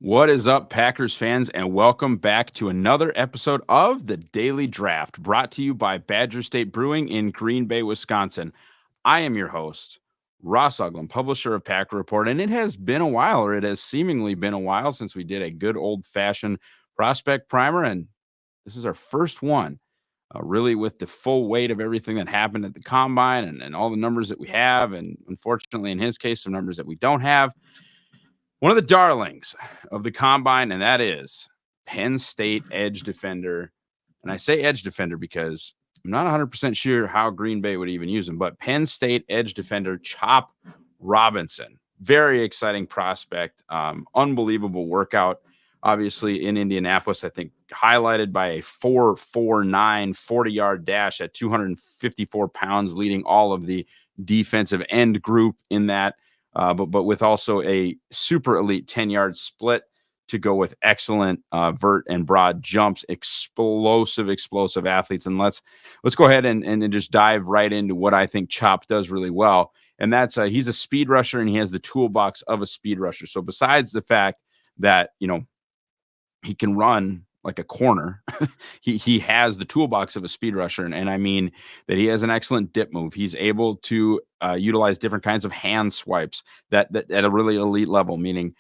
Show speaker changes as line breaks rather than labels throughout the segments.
What is up, Packers fans, and welcome back to another episode of the Daily Draft, brought to you by Badger State Brewing in Green Bay, Wisconsin. I am your host, Ross Uglem, publisher of Packer Report, and it has been a while, or it has seemingly been a while, since we did a good old-fashioned prospect primer, and this is our first one, really with the full weight of everything that happened at the Combine and all the numbers that we have, and unfortunately, in his case, some numbers that we don't have. One of the darlings of the Combine, and that is Penn State edge defender. And I say edge defender because I'm not 100% sure how Green Bay would even use him, but Penn State edge defender Chop Robinson. Very exciting prospect. Unbelievable workout, obviously, in Indianapolis. I think highlighted by a 4.49 40-yard dash at 254 pounds, leading all of the defensive end group in that. But with also a super elite 10-yard split to go with excellent vert and broad jumps, explosive athletes. And let's go ahead and just dive right into what I think Chop does really well. And that's he's a speed rusher, and he has the toolbox of a speed rusher. So besides the fact that, he can run like a corner, he has the toolbox of a speed rusher. And I mean that he has an excellent dip move. He's able to utilize different kinds of hand swipes that at a really elite level, meaning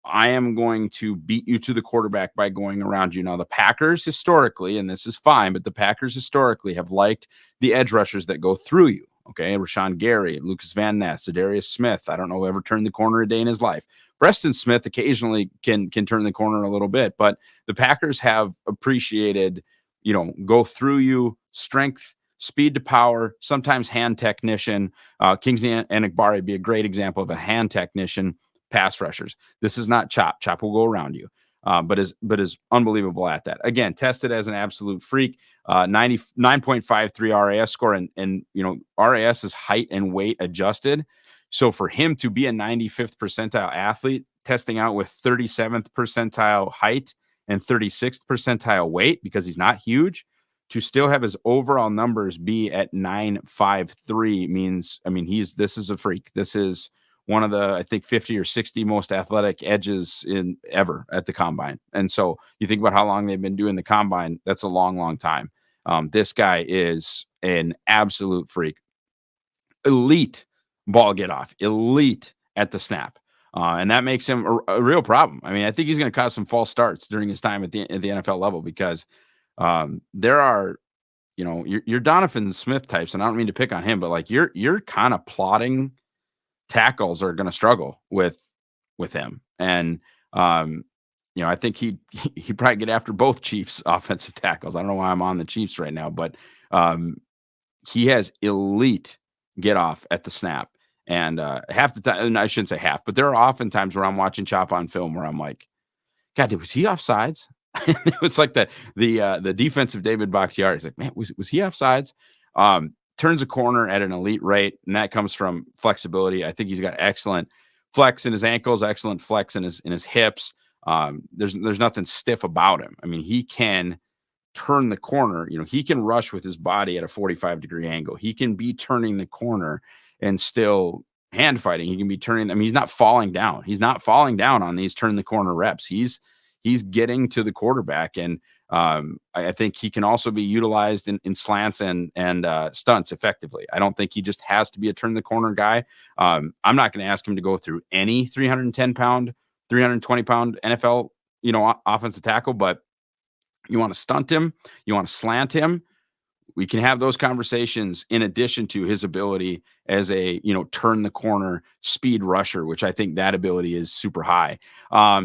I am going to beat you to the quarterback by going around you. Now, the Packers historically, and this is fine, but the Packers historically have liked the edge rushers that go through you. Okay, Rashawn Gary, Lucas Van Ness, Zadarius Smith. I don't know who ever turned the corner a day in his life. Preston Smith occasionally can turn the corner a little bit, but the Packers have appreciated, go through you, strength, speed to power, sometimes hand technician. Kingsley Enagbare would be a great example of a hand technician pass rushers. This is not Chop. Chop will go around you, but is unbelievable at that. Again, tested as an absolute freak. 99.53 RAS score, and RAS is height and weight adjusted. So for him to be a 95th percentile athlete, testing out with 37th percentile height and 36th percentile weight, because he's not huge, to still have his overall numbers be at 9.53 means, this is a freak. This is one of the, I think, 50 or 60 most athletic edges in ever at the Combine. And so you think about how long they've been doing the Combine, that's a long, long time. This guy is an absolute freak. Elite ball get off, elite at the snap. And that makes him a real problem. I think he's going to cause some false starts during his time at the NFL level, because there are, your Donovan Smith types, and I don't mean to pick on him, but like you're kind of plotting tackles are going to struggle with him. And, I think he'd probably get after both Chiefs offensive tackles. I don't know why I'm on the Chiefs right now, but he has elite get off at the snap. And half the time, and I shouldn't say half, but there are often times where I'm watching Chop on film where I'm like, God, was he offsides? It was like the defensive David Bakhtiari. He's like, man, was he offsides? Turns a corner at an elite rate, and that comes from flexibility. I think he's got excellent flex in his ankles, excellent flex in his hips. There's nothing stiff about him. He can turn the corner. He can rush with his body at a 45-degree angle. He can be turning the corner and still hand fighting. He can be turning. He's not falling down. He's not falling down on these turn the corner reps. He's getting to the quarterback, and I think he can also be utilized in slants and stunts effectively. I don't think he just has to be a turn the corner guy. I'm not going to ask him to go through any 310-pound, 320-pound NFL, offensive tackle, but you want to stunt him, you want to slant him, we can have those conversations in addition to his ability as a, turn the corner speed rusher, which I think that ability is super high.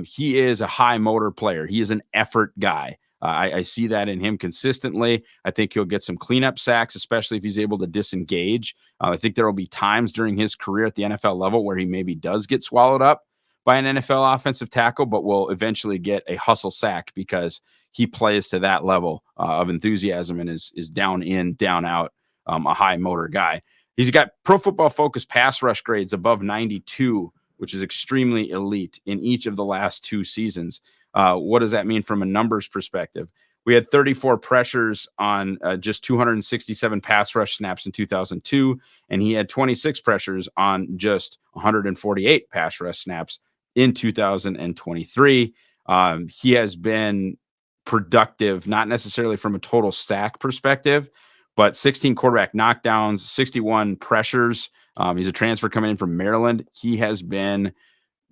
He is a high motor player. He is an effort guy. I see that in him consistently. I think he'll get some cleanup sacks, especially if he's able to disengage. I think there will be times during his career at the NFL level where he maybe does get swallowed up by an NFL offensive tackle, but will eventually get a hustle sack because he plays to that level of enthusiasm and is down in, down out, a high motor guy. He's got Pro Football Focus pass rush grades above 92, which is extremely elite in each of the last two seasons. What does that mean from a numbers perspective? We had 34 pressures on just 267 pass rush snaps in 2002, and he had 26 pressures on just 148 pass rush snaps in 2023. He has been productive, not necessarily from a total sack perspective, but 16 quarterback knockdowns, 61 pressures. He's a transfer coming in from Maryland. He has been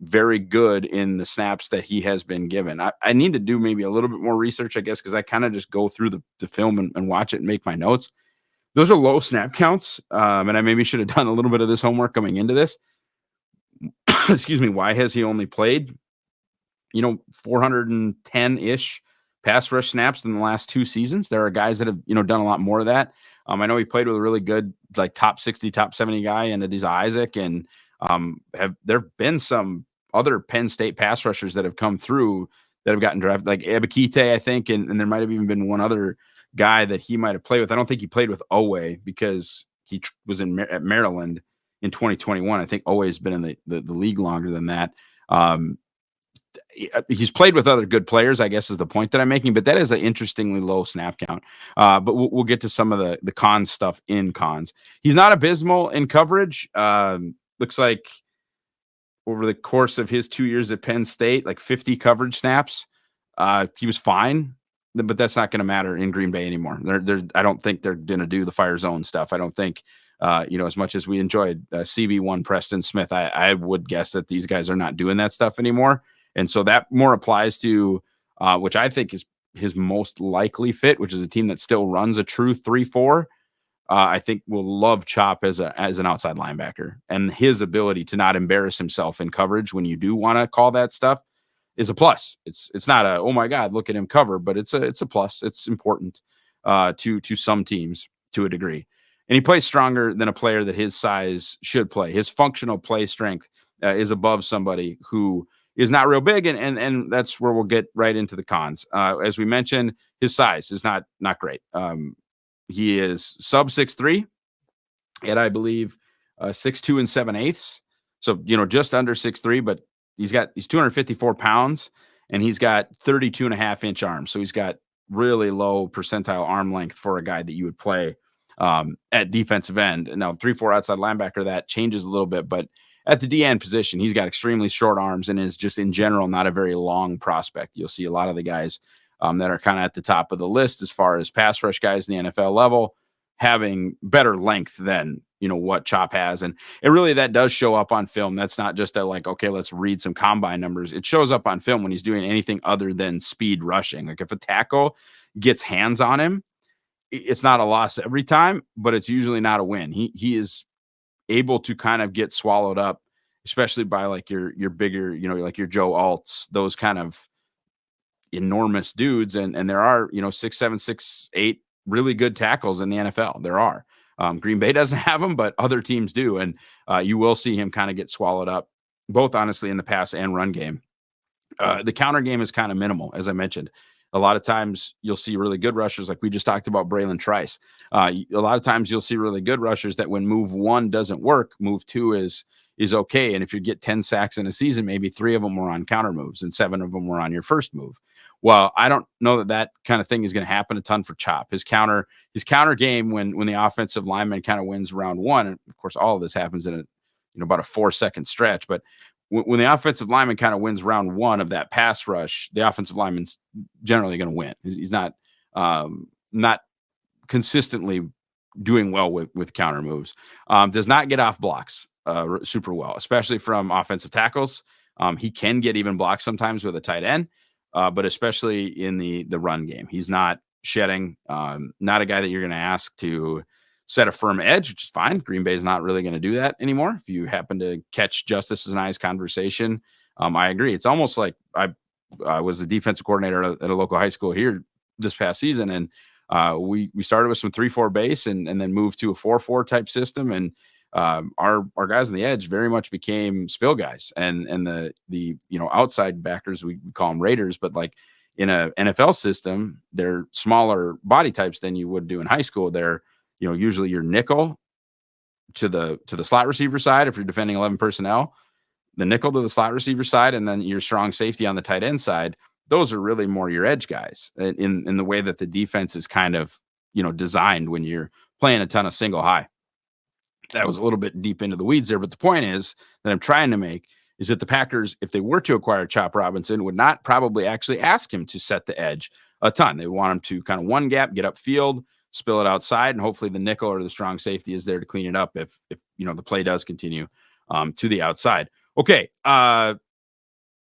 very good in the snaps that he has been given. I need to do maybe a little bit more research, I guess, because I kind of just go through the film and watch it and make my notes. Those are low snap counts, and I maybe should have done a little bit of this homework coming into this. Excuse me. Why has he only played 410-ish pass rush snaps in the last 2 seasons? There are guys that have, done a lot more of that. I know he played with a really good, like top 60, top 70 guy in Adisa Isaac. And there have been some other Penn State pass rushers that have come through that have gotten drafted, like Ebikite, I think. And there might have even been one other guy that he might have played with. I don't think he played with Owe because he was at Maryland in 2021. I think Owe has been in the league longer than that. He's played with other good players, I guess, is the point that I'm making, but that is an interestingly low snap count. But we'll get to some of the cons stuff in cons. He's not abysmal in coverage. Looks like over the course of his 2 years at Penn State, like 50 coverage snaps. He was fine, but that's not going to matter in Green Bay anymore. I don't think they're going to do the fire zone stuff. I don't think, as much as we enjoyed CB1 Preston Smith, I would guess that these guys are not doing that stuff anymore. And so that more applies to, which I think is his most likely fit, which is a team that still runs a true 3-4. I think will love Chop as an outside linebacker, and his ability to not embarrass himself in coverage when you do want to call that stuff is a plus. It's not a, oh my God, look at him cover, but it's a plus. It's important to some teams to a degree. And he plays stronger than a player that his size should play. His functional play strength is above somebody who is not real big, and that's where we'll get right into the cons. As we mentioned, his size is not great. He is sub 6'3", and I believe 6'2 and 7/8. So, just under 6'3", but he's 254 pounds, and he's got 32.5-inch arms. So he's got really low percentile arm length for a guy that you would play at defensive end. Now, 3-4 outside linebacker, that changes a little bit, but at the DN position, he's got extremely short arms and is just in general not a very long prospect. You'll see a lot of the guys that are kind of at the top of the list as far as pass rush guys in the NFL level having better length than what Chop has. And it really, that does show up on film. That's not just okay, let's read some combine numbers. It shows up on film when he's doing anything other than speed rushing. Like if a tackle gets hands on him, it's not a loss every time, but it's usually not a win. He is able to kind of get swallowed up, especially by like your bigger, like your Joe Alts, those kind of enormous dudes. And there are, 6'7", 6'8", really good tackles in the NFL. There are. Green Bay doesn't have them, but other teams do. And you will see him kind of get swallowed up, both honestly in the pass and run game. The counter game is kind of minimal, as I mentioned. A lot of times you'll see really good rushers, like we just talked about Braylon Trice. A lot of times you'll see really good rushers that when move 1 doesn't work, move 2 is okay. And if you get 10 sacks in a season, maybe 3 of them were on counter moves and 7 of them were on your first move. Well, I don't know that kind of thing is going to happen a ton for Chop. His counter game when the offensive lineman kind of wins round 1, and of course all of this happens in about a 4-second stretch, but when the offensive lineman kind of wins round 1 of that pass rush, the offensive lineman's generally going to win. He's not consistently doing well with counter moves. Does not get off blocks super well, especially from offensive tackles. He can get even blocks sometimes with a tight end, but especially in the run game. He's not shedding, not a guy that you're going to ask to set a firm edge, which is fine. Green Bay is not really going to do that anymore. If you happen to catch Justice and I's conversation, I agree. It's almost like I was the defensive coordinator at a local high school here this past season, and we started with some 3-4 base and then moved to a 4-4 type system, and our guys on the edge very much became spill guys, and the outside backers, we call them raiders, but like in a NFL system, they're smaller body types than you would do in high school. They're usually your nickel to the slot receiver side if you're defending 11 personnel, the nickel to the slot receiver side, and then your strong safety on the tight end side. Those are really more your edge guys in the way that the defense is kind of designed when you're playing a ton of single high. That was a little bit deep into the weeds there, but the point is that I'm trying to make is that the Packers, if they were to acquire Chop Robinson, would not probably actually ask him to set the edge a ton. They want him to kind of one gap, get upfield, spill it outside, and hopefully the nickel or the strong safety is there to clean it up if the play does continue to the outside. Okay,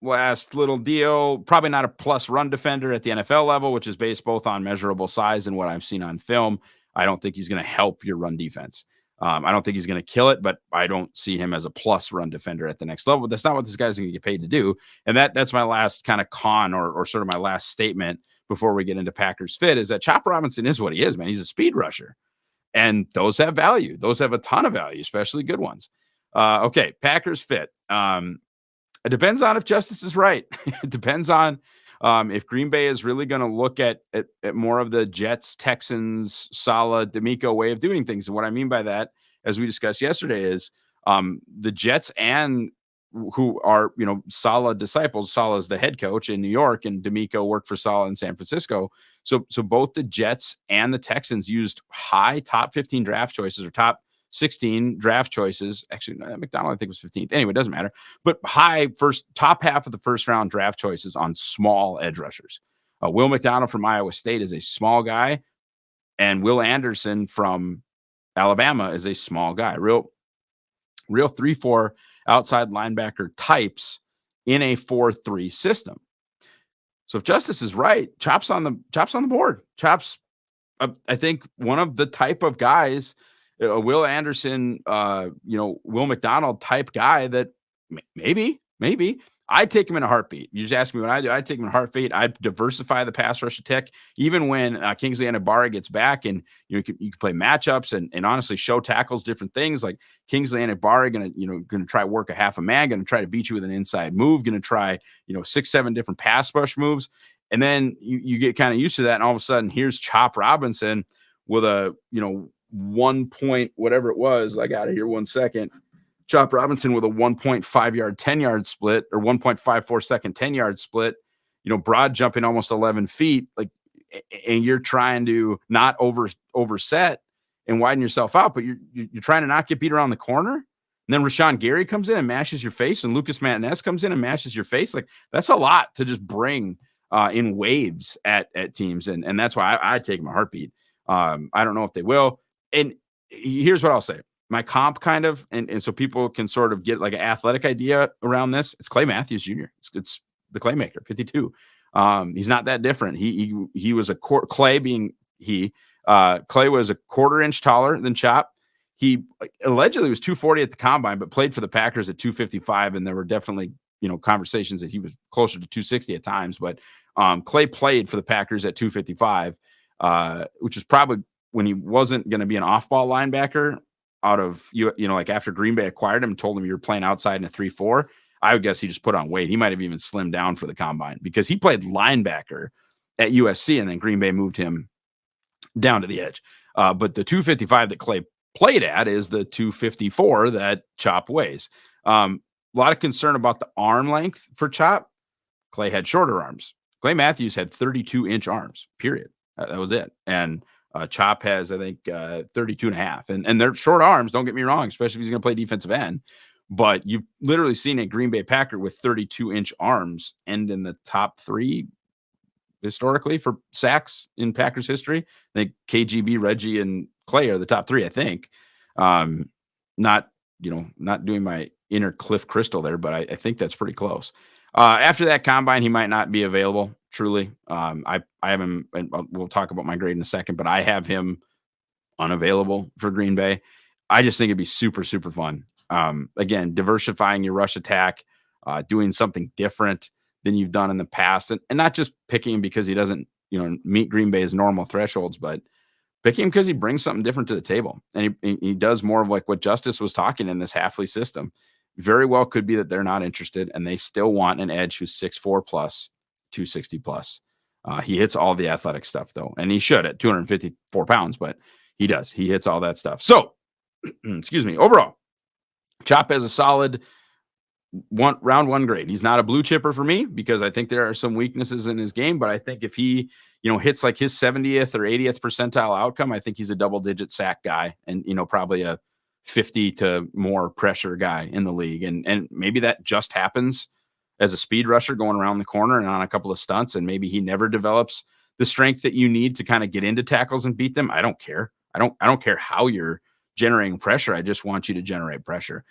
last little deal, probably not a plus run defender at the NFL level, which is based both on measurable size and what I've seen on film. I don't think he's going to help your run defense. I don't think he's going to kill it, but I don't see him as a plus run defender at the next level. That's not what this guy's going to get paid to do. And that's my last kind of con or sort of my last statement before we get into Packers fit is that Chop Robinson is what he is, man. He's a speed rusher. And those have value. Those have a ton of value, especially good ones. Okay, Packers fit. It depends on if Justice is right. It depends on if Green Bay is really going to look at more of the Jets, Texans, Saleh, D'Amico way of doing things. And what I mean by that, as we discussed yesterday, is the Jets and who are, Saleh disciples. Saleh is the head coach in New York, and D'Amico worked for Saleh in San Francisco. So both the Jets and the Texans used high top 15 draft choices or top 16 draft choices. Actually, McDonald, I think, was 15th. Anyway, it doesn't matter. But top half of the first round draft choices on small edge rushers. Will McDonald from Iowa State is a small guy, and Will Anderson from Alabama is a small guy. Real 3-4 outside linebacker types in a 4-3 system. So if Justice is right, Chop's on the board. Chop's, I think, one of the type of guys. Will Anderson, Will McDonald type guy that maybe I'd take him in a heartbeat. You just ask me what I do. I'd take him in a heartbeat. I'd diversify the pass rush attack, even when Kingsley Enagbare gets back, and you can play matchups and honestly show tackles different things. Like Kingsley Enagbare going to try work a half a man, going to try to beat you with an inside move, going to try 6-7 different pass rush moves, and then you get kind of used to that, and all of a sudden here's Chop Robinson with a 1 point, whatever it was. I got it here 1 second. Chop Robinson with a 1.5 yard, 10 yard split, or 1.54 second, 10 yard split, broad jumping almost 11 feet. And you're trying to not overset and widen yourself out, but you're trying to not get beat around the corner. And then Rashawn Gary comes in and mashes your face, and Lucas Martinez comes in and mashes your face. That's a lot to just bring in waves at teams. And that's why I take them a heartbeat. I don't know if they will. And here's what I'll say. My comp kind of, and so people can sort of get like an athletic idea around this. It's Clay Matthews Jr. It's the Claymaker, 52. He's not that different. He was Clay was a quarter inch taller than Chop. He allegedly was 240 at the combine, but played for the Packers at 255. And there were definitely, conversations that he was closer to 260 at times. But Clay played for the Packers at 255, which is probably when he wasn't going to be an off-ball linebacker out of, like after Green Bay acquired him and told him you're playing outside in a 3-4, I would guess he just put on weight. He might have even slimmed down for the combine because he played linebacker at USC, and then Green Bay moved him down to the edge. But the 255 that Clay played at is the 254 that Chop weighs. A lot of concern about the arm length for Chop. Clay had shorter arms. Clay Matthews had 32-inch arms, period. That was it. And Chop has, I think, 32 and a half. And they're short arms, don't get me wrong, especially if he's going to play defensive end. But you've literally seen a Green Bay Packer with 32-inch arms end in the top 3 historically for sacks in Packers history. I think KGB, Reggie, and Clay are the top 3, I think. Not doing my inner Cliff Crystal there, but I think that's pretty close. After that combine, he might not be available. Truly, I have him, and we'll talk about my grade in a second, but I have him unavailable for Green Bay. I just think it'd be super, super fun. Again, diversifying your rush attack, doing something different than you've done in the past, and not just picking him because he doesn't, meet Green Bay's normal thresholds, but picking him because he brings something different to the table, and he does more of like what Justice was talking in this Halfley system. Very well could be that they're not interested, and they still want an edge who's 6'4 plus, 260 plus. He hits all the athletic stuff though, and he should at 254 pounds, but he does. He hits all that stuff. So, excuse me. Overall, Chop has a solid round 1 grade. He's not a blue chipper for me because I think there are some weaknesses in his game, but I think if he, hits like his 70th or 80th percentile outcome, I think he's a double-digit sack guy, and probably a 50 to more pressure guy in the league. And maybe that just happens as a speed rusher going around the corner and on a couple of stunts, and maybe he never develops the strength that you need to kind of get into tackles and beat them. I don't care. I don't care how you're generating pressure. I just want you to generate pressure.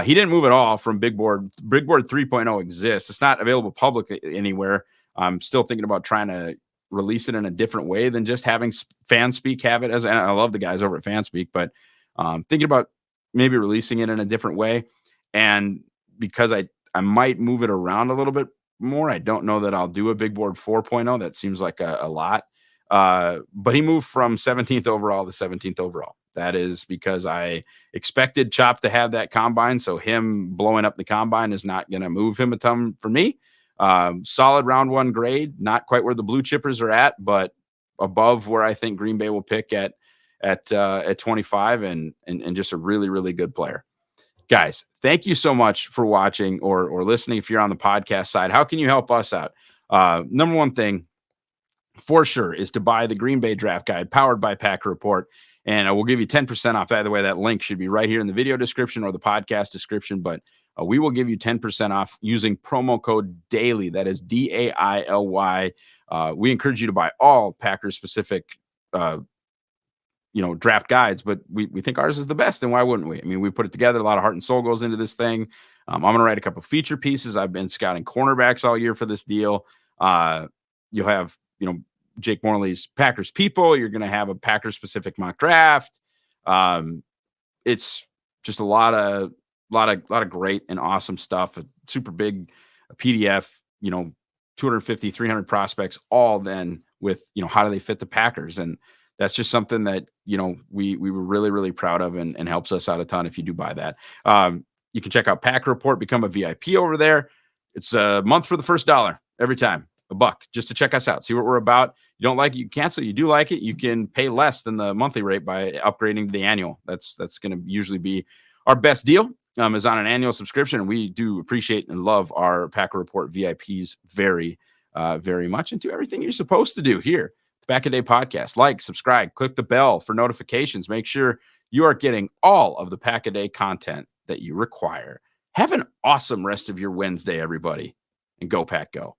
He didn't move at all from Big Board. Big Board 3.0 exists. It's not available publicly anywhere. I'm still thinking about trying to release it in a different way than just having Fanspeak have it as. And I love the guys over at Fanspeak, but thinking about maybe releasing it in a different way. And because I might move it around a little bit more, I don't know that I'll do a Big Board 4.0. That seems like a lot. But he moved from 17th overall to 17th overall. That is because I expected Chop to have that combine. So him blowing up the combine is not going to move him a ton for me. Solid round one grade, not quite where the blue chippers are at, but above where I think Green Bay will pick at 25, and just a really, really good player. Guys, thank you so much for watching or listening. If you're on the podcast side, how can you help us out? Number one thing for sure is to buy the Green Bay Draft Guide powered by Packer Report. And we'll give you 10% off. Either way, that link should be right here in the video description or the podcast description. But we will give you 10% off using promo code DAILY. That is DAILY. We encourage you to buy all Packers specific draft guides, but we think ours is the best, and why wouldn't we? I mean, we put it together. A lot of heart and soul goes into this thing. I'm going to write a couple feature pieces. I've been scouting cornerbacks all year for this deal. You'll have, Jake Morley's Packers People. You're going to have a Packers specific mock draft. It's just a lot of great and awesome stuff. A super big PDF, 250, 300 prospects, all then with, how do they fit the Packers? And that's just something that, we were really, really proud of and helps us out a ton if you do buy that. You can check out Packer Report, become a VIP over there. It's a month for the first $1 every time, $1 just to check us out, see what we're about. You don't like it, you cancel. You do like it, you can pay less than the monthly rate by upgrading to the annual. That's going to usually be our best deal, is on an annual subscription. And we do appreciate and love our Packer Report VIPs very, very much, and do everything you're supposed to do here. Back a Day podcast. Like, subscribe, click the bell for notifications. Make sure you are getting all of the Pack a Day content that you require. Have an awesome rest of your Wednesday, everybody, and go Pack Go.